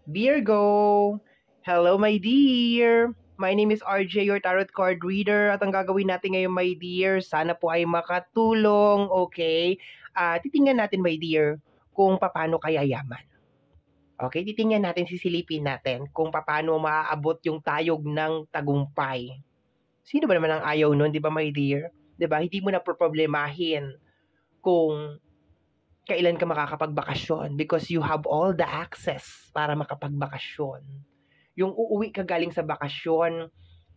Virgo! Hello, my dear! My name is RJ, your tarot card reader. At ang gagawin natin ngayon, my dear, sana po ay makatulong, okay? Titingnan natin, my dear, kung paano kaya yaman. Okay, titingnan natin, sisilipin natin kung paano maaabot yung tayog ng tagumpay. Sino ba naman ang ayaw nun, di ba, my dear? Di ba? Hindi mo na problemahin kung kailan ka makakapagbakasyon because you have all the access para makapagbakasyon. Yung uuwi ka galing sa bakasyon,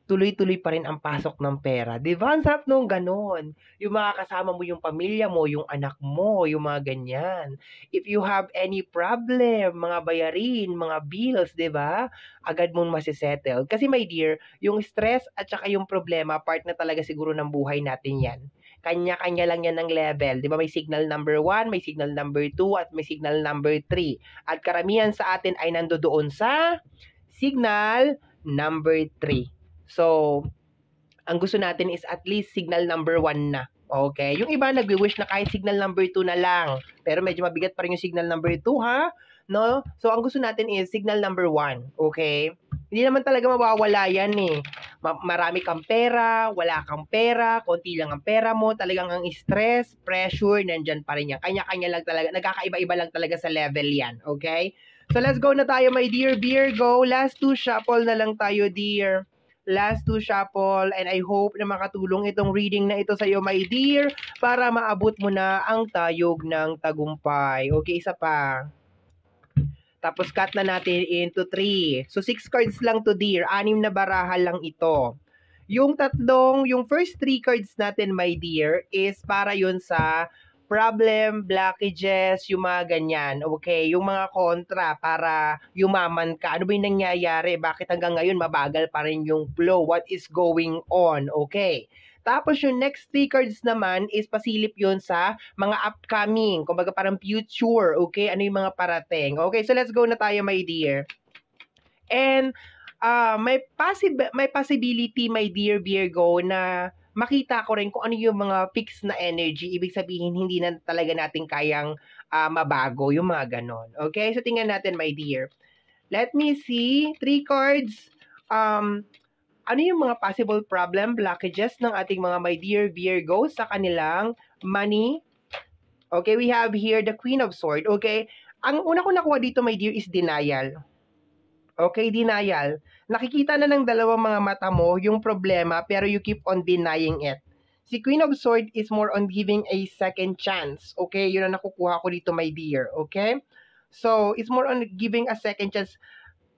tuloy-tuloy pa rin ang pasok ng pera. Di ba? Ang sarap nung ganon. Yung makakasama mo yung pamilya mo, yung anak mo, yung mga ganyan. If you have any problem, mga bayarin, mga bills, di ba? Agad mong masisettle. Kasi my dear, yung stress at saka yung problema, part na talaga siguro ng buhay natin yan. Kanya-kanya lang yan ng level. Di ba? May signal number 1, may signal number 2, at may signal number 3. At karamihan sa atin ay nandoon sa signal number 3. So, ang gusto natin is at least signal number 1 na. Okay? Yung iba nagwi-wish na kahit signal number 2 na lang. Pero medyo mabigat pa rin yung signal number 2, ha? No? So, ang gusto natin is signal number 1. Okay? Hindi naman talaga mawawala yan eh. Marami kang pera, wala kang pera, konti lang ang pera mo, talagang ang stress, pressure, nandyan pa rin yan. Kanya-kanya lang talaga, nagkakaiba-iba lang talaga sa level yan. Okay? So, let's go na tayo, my dear Virgo. Last 2 shuffle na lang tayo, dear. Last 2 shuffle, and I hope na makatulong itong reading na ito sa iyo, my dear, para maabot mo na ang tayog ng tagumpay. Okay, isa pa. Tapos cut na natin into 3. So 6 cards lang to, dear. 6 na baraha lang ito. Yung first 3 cards natin, my dear, is para yun sa problem, blockages, yung mga ganyan. Okay, yung mga kontra para yumaman ka. Ano ba yung nangyayari? Bakit hanggang ngayon mabagal pa rin yung flow? What is going on? Okay. Tapos yung next 3 cards naman is pasilip yun sa mga upcoming, kumbaga parang future, okay? Ano yung mga parating? Okay, so let's go na tayo, my dear. And may possibility, my dear Virgo, na makita ko rin kung ano yung mga fixed na energy. Ibig sabihin, hindi na talaga natin kayang mabago yung mga ganon. Okay, so tingnan natin, my dear. Let me see. 3 cards. Ano yung mga possible problem, blockages ng ating mga my dear Virgo sa kanilang money? Okay, we have here the Queen of Swords. Okay, ang una ko nakuha dito, my dear, is denial. Okay, denial. Nakikita na ng dalawang mga mata mo yung problema pero you keep on denying it. Si Queen of Swords is more on giving a second chance. Okay, yun ang nakukuha ko dito, my dear. Okay? So, it's more on giving a second chance.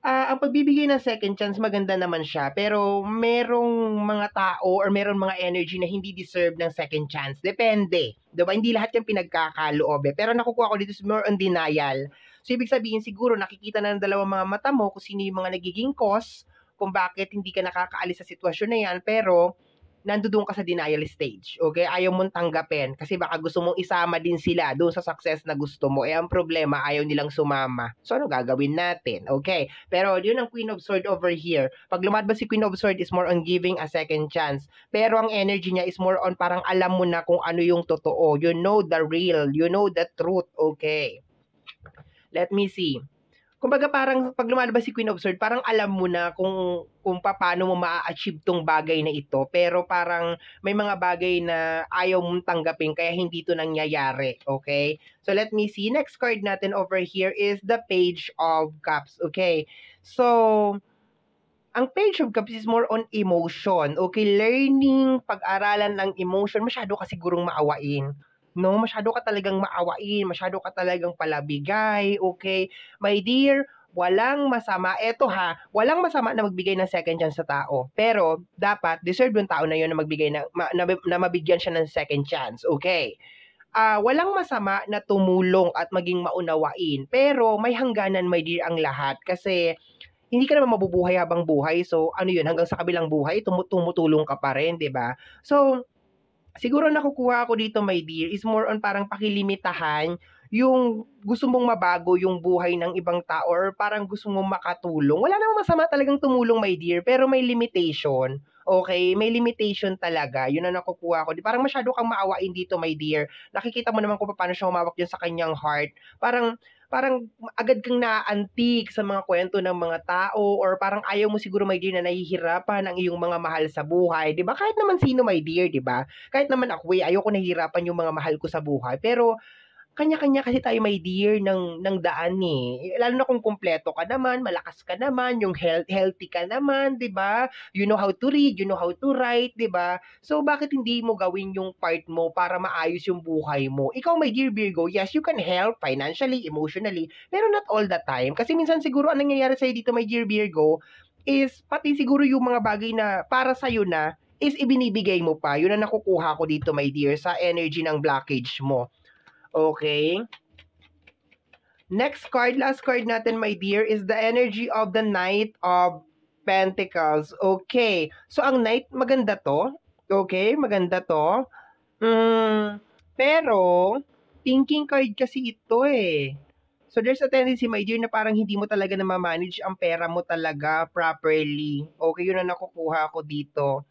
Ang pagbibigay ng second chance, maganda naman siya. Pero merong mga tao or merong mga energy na hindi deserve ng second chance. Depende. Diba? Hindi lahat yung pinagkakaloob. Pero nakukuha ko dito is more on denial. So, ibig sabihin, siguro nakikita na ng dalawang mga mata mo kung sino yung mga nagiging cause, kung bakit hindi ka nakakaalis sa sitwasyon na yan. Pero, nandoon ka sa denial stage. Okay? Ayaw mong tanggapin kasi baka gusto mong isama din sila doon sa success na gusto mo. Ang problema, ayaw nilang sumama. So, ano gagawin natin? Okay? Pero, yun ang Queen of Swords over here. Pag lumadbas si Queen of Swords is more on giving a second chance. Pero, ang energy niya is more on parang alam mo na kung ano yung totoo. You know the real. You know the truth. Okay? Let me see. Kumbaga parang pag lumalabas si Queen of Swords, parang alam mo na kung paano mo maa-achieve tong bagay na ito. Pero parang may mga bagay na ayaw mong tanggapin kaya hindi ito nangyayari. Okay? So let me see. Next card natin over here is the Page of Cups. Okay? So, ang Page of Cups is more on emotion. Okay? Learning, pag-aralan ng emotion. Masyado ka sigurong maawain. No, masyado ka talagang maawain, masyado ka talagang palabigay, okay? My dear, walang masama. Eto ha, walang masama na magbigay ng second chance sa tao. Pero, dapat, deserve yung tao na yun na magbigay na mabigyan siya ng second chance, okay? Walang masama na tumulong at maging maunawain. Pero, may hangganan, my dear, ang lahat. Kasi, hindi ka naman mabubuhay habang buhay. So, ano yun, hanggang sa kabilang buhay, tumutulong ka pa rin, di ba? So, siguro nakukuha ko dito, my dear, is more on parang pakilimitahan yung gusto mong mabago yung buhay ng ibang tao or parang gusto mong makatulong. Wala namang masama talagang tumulong, my dear, pero may limitation. Okay? May limitation talaga. Yun ang nakukuha ko. Parang masyado kang maawain dito, my dear. Nakikita mo naman kung paano siya humawak dyan sa kanyang heart. Parang parang agad kang naaantig sa mga kwento ng mga tao or parang ayaw mo siguro, my dear, na nahihirapan ang iyong mga mahal sa buhay, 'di ba? Kahit naman sino, my dear, 'di ba? Kahit naman ako, ayoko nahihirapan yung mga mahal ko sa buhay, pero kanya-kanya kasi tayo, my dear, ng daan, eh. Lalo na kung kumpleto ka naman, malakas ka naman, yung healthy ka naman, 'di ba? You know how to read, you know how to write, 'di ba? So, bakit hindi mo gawin yung part mo para maayos yung buhay mo? Ikaw, my dear Virgo, yes, you can help financially, emotionally, pero not all the time. Kasi minsan siguro ang nangyayari sa'yo dito, my dear Virgo, is pati siguro yung mga bagay na para sa'yo na is ibinibigay mo pa. Yun ang nakukuha ko dito, my dear, sa energy ng blockage mo. Okay? Next card, last card natin, my dear, is the energy of the Knight of Pentacles. Okay. So, ang Knight, maganda to. Okay, maganda to. Pero, thinking card kasi ito eh. So, there's a tendency, my dear, na parang hindi mo talaga na ma-manage ang pera mo talaga properly. Okay, yun ang nakukuha ko dito.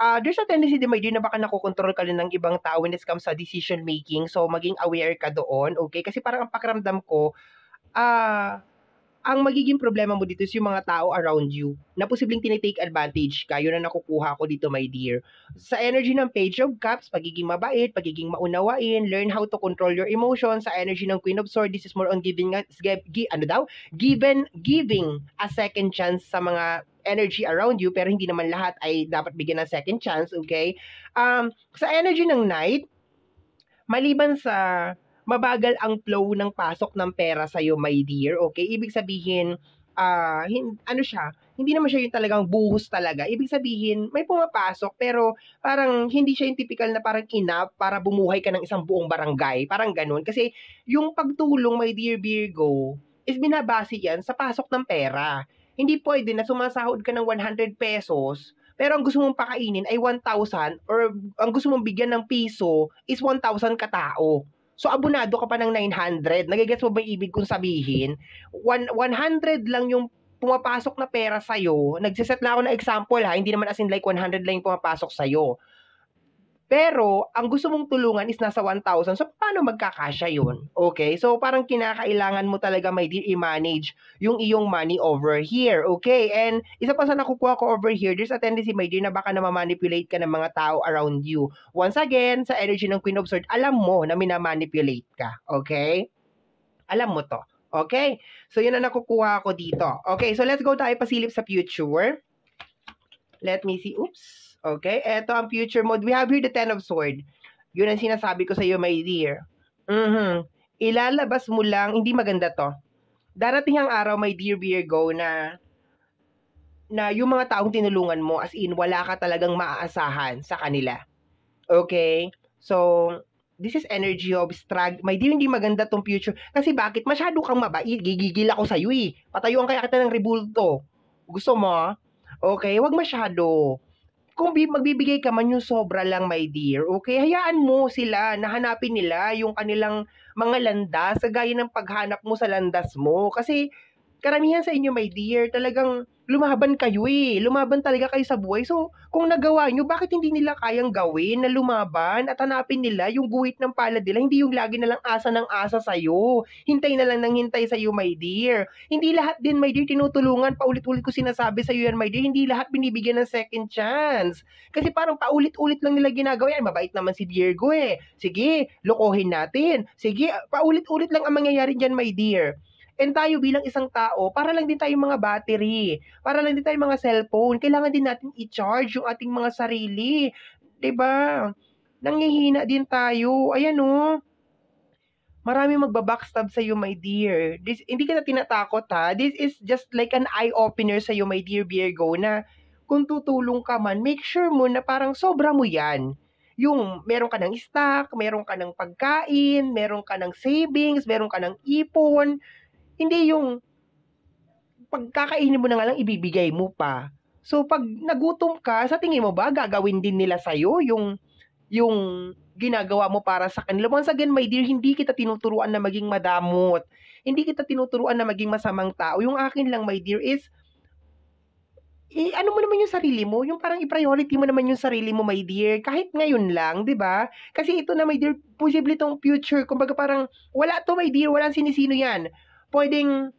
There's a tendency din, my dear, na baka nakokontrol ka rin ng ibang tao when it comes sa decision making. So, maging aware ka doon, okay? Kasi parang ang pakiramdam ko, ang magiging problema mo dito is yung mga tao around you na posibleng tinitake advantage ka. Yun ang nakukuha ko dito, my dear. Sa energy ng Page of Cups, pagiging mabait, pagiging maunawain, learn how to control your emotions. Sa energy ng Queen of Swords, this is more on giving a second chance sa mga energy around you, pero hindi naman lahat ay dapat bigyan ng second chance, okay? Sa energy ng Knight, maliban sa mabagal ang flow ng pasok ng pera sa'yo, my dear, okay? Ibig sabihin, hindi naman siya yung talagang buhos talaga. Ibig sabihin, may pumapasok, pero parang hindi siya yung typical na parang enough para bumuhay ka ng isang buong barangay. Parang ganun. Kasi yung pagtulong, my dear Virgo, is binabase yan sa pasok ng pera. Hindi pwede na sumasahod ka ng 100 pesos, pero ang gusto mong pakainin ay 1,000 or ang gusto mong bigyan ng piso is 1,000 katao. So, abonado ka pa ng 900. Nagigets mo ba yung ibig kong sabihin? 100 lang yung pumapasok na pera sa'yo. Nagsiset lang ako ng example ha. Hindi naman as in like 100 lang yung pumapasok sa'yo. Pero, ang gusto mong tulungan is nasa 1,000. So, paano magkakasya yun? Okay? So, parang kinakailangan mo talaga, my dear, i-manage yung iyong money over here. Okay? And, isa pa sa nakukuha ko over here, there's a tendency, my dear, na baka na ma-manipulate ka ng mga tao around you. Once again, sa energy ng Queen of Swords, alam mo na minamanipulate ka. Okay? Alam mo to. Okay? So, yun ang nakukuha ko dito. Okay, so let's go tayo pasilip sa future. Let me see. Oops. Okay, eto ang future mode. We have here the Ten of Swords. Yun ang sinasabi ko sa iyo, my dear. Ilalabas mo lang, hindi maganda to. Darating ang araw, my dear Virgo, na yung mga taong tinulungan mo, as in, wala ka talagang maaasahan sa kanila. Okay? So, this is energy of struggle. My dear, hindi maganda tong future. Kasi bakit? Masyado kang mabait. Gigigil ako sa'yo eh. Patayuan kaya kita ng rebulto. Gusto mo? Okay, wag masyado. Kung magbibigay ka man, yung sobra lang, my dear, okay? Hayaan mo sila na hanapin nila yung kanilang mga landas, gaya ng paghanap mo sa landas mo. Kasi karamihan sa inyo, my dear, talagang lumaban kayo eh. Lumaban talaga kayo sa buhay. So, kung nagawa nyo, bakit hindi nila kayang gawin na lumaban at hanapin nila yung guhit ng palad nila? Hindi yung lagi na lang asa ng asa sa'yo. Hintay na lang ng hintay sa'yo, my dear. Hindi lahat din, my dear, tinutulungan. Paulit-ulit ko sinasabi sa'yo yan, my dear. Hindi lahat binibigyan ng second chance. Kasi parang paulit-ulit lang nila ginagawa yan. Mabait naman si Virgo eh. Sige, lokohin natin. Sige, paulit-ulit lang ang mangyayari dyan, my dear. And tayo bilang isang tao, para lang din tayo mga battery, para lang din tayo mga cellphone, kailangan din natin i-charge yung ating mga sarili. 'Di ba? Nanghihina din tayo. Ayan oh. Marami magbabackstab sa iyo, my dear. Hindi ka na tinatakot ha. This is just like an eye-opener sa iyo, my dear Virgo, na kung tutulong ka man, make sure mo na parang sobra mo yan. Yung meron ka ng stock, meron ka ng pagkain, meron ka ng savings, meron ka ng ipon. Hindi yung pagkakainin mo na nga lang, ibibigay mo pa. So, pag nagutom ka, sa tingin mo ba, gagawin din nila sa'yo yung ginagawa mo para sa kanila? Once again, my dear, hindi kita tinuturuan na maging madamot. Hindi kita tinuturuan na maging masamang tao. Yung akin lang, my dear, is ano mo naman yung sarili mo, yung parang i-priority mo naman yung sarili mo, my dear, kahit ngayon lang, 'di ba? Kasi ito na, my dear, posible tong future, kumbaga parang wala to, my dear, walang sinisino yan. pwedeng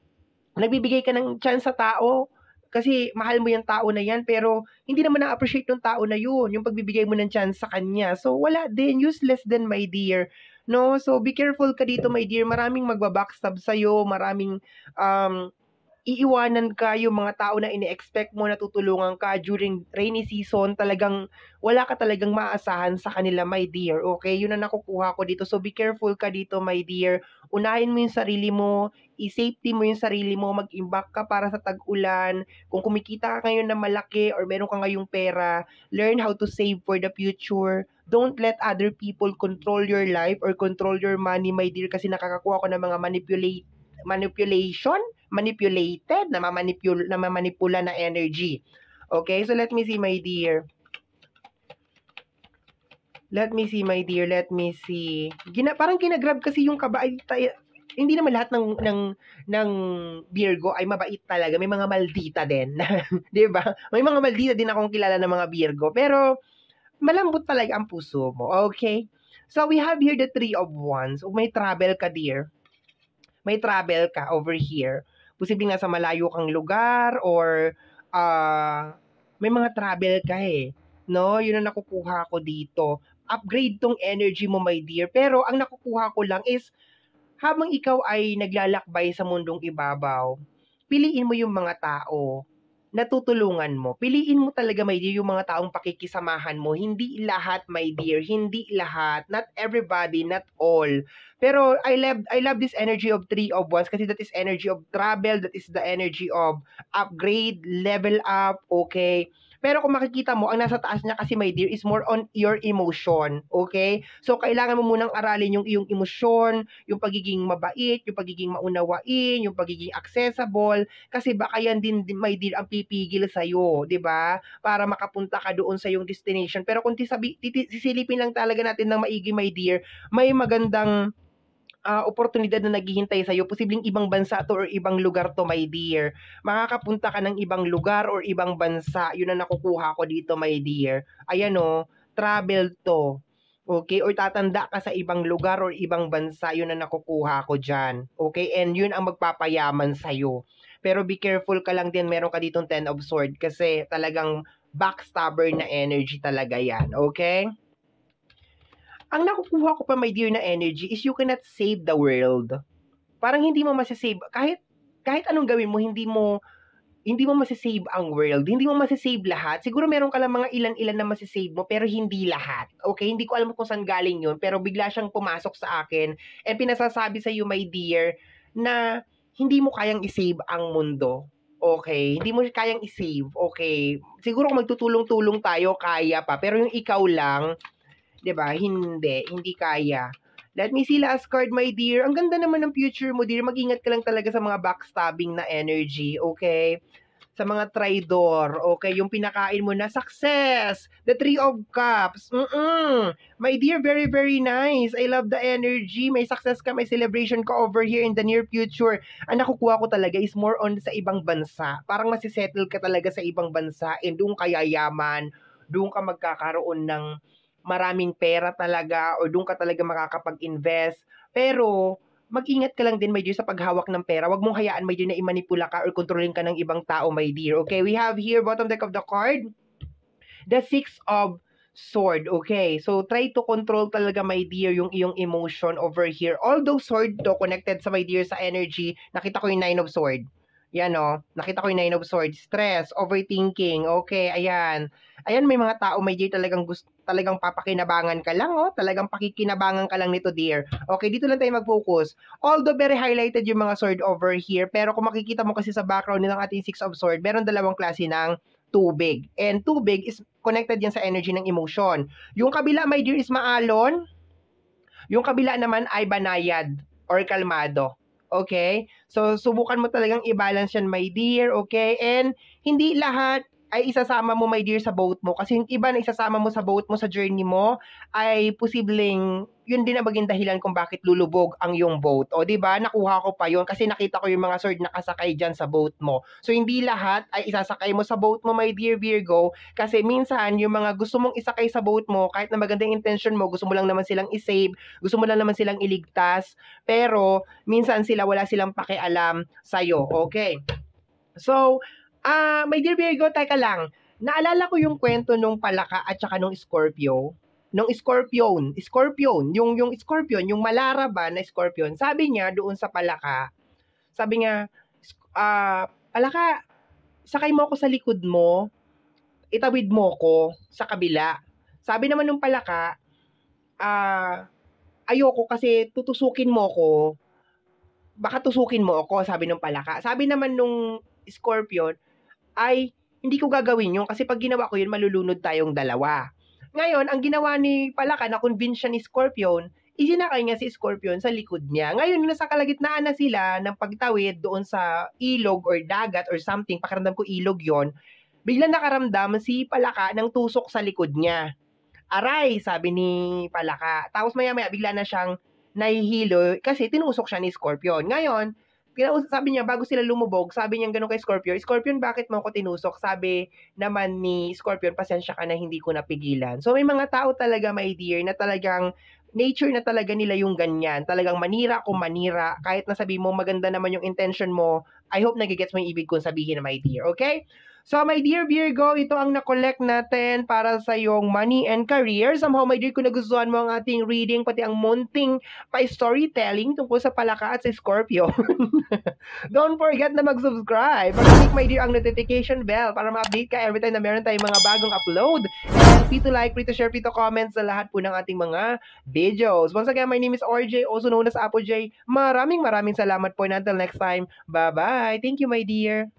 nagbibigay ka ng chance sa tao kasi mahal mo yung tao na yan pero hindi naman na-appreciate ng tao na yun, yung pagbibigay mo ng chance sa kanya. So wala din, useless din my dear. No, so be careful ka dito my dear. Maraming magbabackstab sa'yo, maraming iiwanan ka, yung mga tao na ini-expect mo na tutulungan ka during rainy season, talagang wala ka talagang maaasahan sa kanila, my dear. Okay? Yun ang nakukuha ko dito. So, be careful ka dito, my dear. Unahin mo yung sarili mo, i-safety mo yung sarili mo, mag-imbak ka para sa tag-ulan. Kung kumikita ka ngayon na malaki or meron ka ngayong pera, learn how to save for the future. Don't let other people control your life or control your money, my dear, kasi nakakakuha ko ng mga manipulated, namamanipula na energy. Okay, so let me see, my dear. Let me see, my dear. Let me see. Parang kinagrab kasi yung hindi naman lahat ng Virgo ay mabait talaga. May mga maldita din. 'Di ba? May mga maldita din akong kilala ng mga Virgo. Pero malambot talaga ang puso mo. Okay? So we have here the Three of Wands. May travel ka, dear. May travel ka over here. Posibleng nasa malayo kang lugar or may mga travel ka eh. No? Yun ang nakukuha ko dito. Upgrade tong energy mo, my dear. Pero ang nakukuha ko lang is habang ikaw ay naglalakbay sa mundong ibabaw, piliin mo yung mga tao na tutulungan mo. Piliin mo talaga, my dear, yung mga taong pakikisamahan mo. Hindi lahat, my dear. Hindi lahat. Not everybody, not all. Pero I love this energy of Three of Wands kasi that is energy of travel, that is the energy of upgrade, level up, okay? Pero kung makikita mo, ang nasa taas niya kasi, my dear, is more on your emotion, okay? So, kailangan mo munang aralin yung iyong emosyon, yung pagiging mabait, yung pagiging maunawain, yung pagiging accessible, kasi baka yan din, my dear, ang pipigil sa'yo, di ba? Para makapunta ka doon sa iyong destination. Pero kung sisilipin lang talaga natin ng maigi, my dear, may magandang oportunidad na naghihintay sa'yo. Posibleng ibang bansa to or ibang lugar to, my dear. Makakapunta ka ng ibang lugar or ibang bansa. Yun ang nakukuha ko dito, my dear. Ayan o, travel to. Okay? Or tatanda ka sa ibang lugar or ibang bansa. Yun ang nakukuha ko dyan. Okay? And yun ang magpapayaman sa'yo. Pero be careful ka lang din. Meron ka ditong Ten of Swords kasi talagang backstabber na energy talaga yan. Okay? Ang nakukuha ko pa, my dear, na energy is you cannot save the world. Parang hindi mo masasave. Kahit anong gawin mo, hindi mo masasave ang world. Hindi mo masasave lahat. Siguro meron ka lang mga ilan-ilan na masasave mo, pero hindi lahat. Okay? Hindi ko alam kung saan galing yun, pero bigla siyang pumasok sa akin and pinasasabi sa iyo, my dear, na hindi mo kayang isave ang mundo. Okay? Hindi mo kayang isave. Okay? Siguro kung magtutulong-tulong tayo, kaya pa. Pero yung ikaw lang, 'di ba? Hindi kaya. Let me see last card, my dear. Ang ganda naman ng future mo, dear. Mag-ingat ka lang talaga sa mga backstabbing na energy, okay? Sa mga traidor, okay? Yung pinakain mo na success, the Three of Cups. My dear, very, very nice. I love the energy. May success ka, may celebration ka over here in the near future. Ang nakukuha ko talaga is more on sa ibang bansa. Parang masisettle ka talaga sa ibang bansa and doon ka yayaman, doon ka magkakaroon ng maraming pera talaga or doon ka talaga makakapag-invest. Pero, mag-ingat ka lang din, my dear, sa paghawak ng pera. Huwag mong hayaan, my dear, na imanipula ka or kontrolin ka ng ibang tao, my dear. Okay, we have here, bottom deck of the card, the Six of Sword. Okay, so try to control talaga, my dear, yung iyong emotion over here. Although sword to, connected sa, my dear, sa energy, nakita ko yung Nine of Sword. Yan o, nakita ko yung Nine of Swords. Stress, overthinking, okay, ayan. Ayan, may mga tao, my dear, talagang papakinabangan ka lang, oh. Talagang pakikinabangan ka lang nito, dear. Okay, dito lang tayo mag-focus. Although very highlighted yung mga sword over here, pero kung makikita mo kasi sa background ng ating Six of Sword, meron dalawang klase ng tubig. And tubig is connected yan sa energy ng emotion. Yung kabila, my dear, is maalon. Yung kabila naman ay banayad or kalmado. Okay? So, subukan mo talagang i-balance yan, my dear. Okay? And hindi lahat ay isasama mo, my dear, sa boat mo. Kasi yung iba na isasama mo sa boat mo, sa journey mo, ay posibleng yun din ang maging dahilan kung bakit lulubog ang yung boat. O, di ba? Nakuha ko pa yun kasi nakita ko yung mga sword nakasakay dyan sa boat mo. So, hindi lahat ay isasakay mo sa boat mo, my dear Virgo. Kasi minsan, yung mga gusto mong isakay sa boat mo, kahit na magandang intention mo, gusto mo lang naman silang isave, gusto mo lang naman silang iligtas, pero minsan wala silang pakialam sa'yo. Okay? So, my dear Virgo, teka lang. Naalala ko yung kwento nung Palaka at saka nung Scorpio. Nung Scorpion, yung Scorpion, yung malaraba na Scorpion. Sabi niya doon sa Palaka, sabi niya, Palaka, sakay mo ako sa likod mo, itawid mo ko sa kabila. Sabi naman nung Palaka, ayoko kasi tutusukin mo ko, baka tusukin mo ako, sabi nung Palaka. Sabi naman nung Scorpion, ay hindi ko gagawin yun kasi pag ginawa ko yun, malulunod tayong dalawa. Ngayon, ang ginawa ni Palaka, na-convince siya ni Scorpion, isinakay niya si Scorpion sa likod niya. Ngayon, nasa kalagitnaan na sila ng pagtawid doon sa ilog or dagat or something, pakiramdam ko ilog yon, biglang nakaramdam si Palaka ng tusok sa likod niya. Aray, sabi ni Palaka. Tapos maya-maya, bigla na siyang nahihilo kasi tinusok siya ni Scorpion. Ngayon, sabi niya, bago sila lumubog, sabi niya gano'n kay Scorpion, Scorpion, bakit mo ako tinusok? Sabi naman ni Scorpion, pasensya ka na, hindi ko napigilan. So, may mga tao talaga, my dear, na talagang nature na talaga nila yung ganyan. Talagang manira kung manira. Kahit na sabi mo, maganda naman yung intention mo, I hope nagigets mo yung ibig kong sabihin, my dear. Okay? So, my dear Virgo, ito ang na-collect natin para sa iyong money and career. Somehow, my dear, kung nagustuhan mo ang ating reading, pati ang munting pa-storytelling tungkol sa Palaka at sa Scorpio, don't forget na mag-subscribe. Pag-click, my dear, ang notification bell para ma-update ka every time na meron tayong mga bagong upload. And free to like, free to share, free to comment sa lahat po ng ating mga videos. Once again, my name is RJ, also known as Apo J. Maraming salamat po, and until next time, bye-bye. Thank you, my dear.